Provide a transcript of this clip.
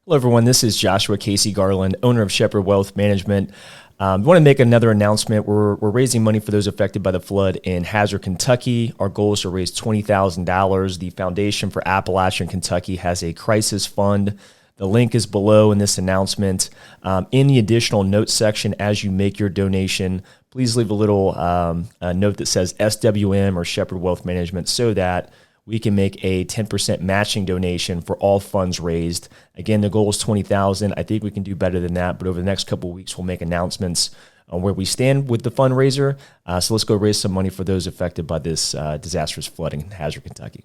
Hello, everyone. This is Joshua Casey Garland, owner of Shepherd Wealth Management. I want to make another announcement. We're raising money for those affected by the flood in Hazard, Kentucky. Our goal is to raise $20,000. The Foundation for Appalachian Kentucky has a crisis fund. The link is below in this announcement. In the additional notes section, as you make your donation, please leave a little note that says SWM or Shepherd Wealth Management so that we can make a 10% matching donation for all funds raised. Again, the goal is $20,000. I think we can do better than that, but over the next couple of weeks, we'll make announcements on where we stand with the fundraiser. So let's go raise some money for those affected by this disastrous flooding in Hazard, Kentucky.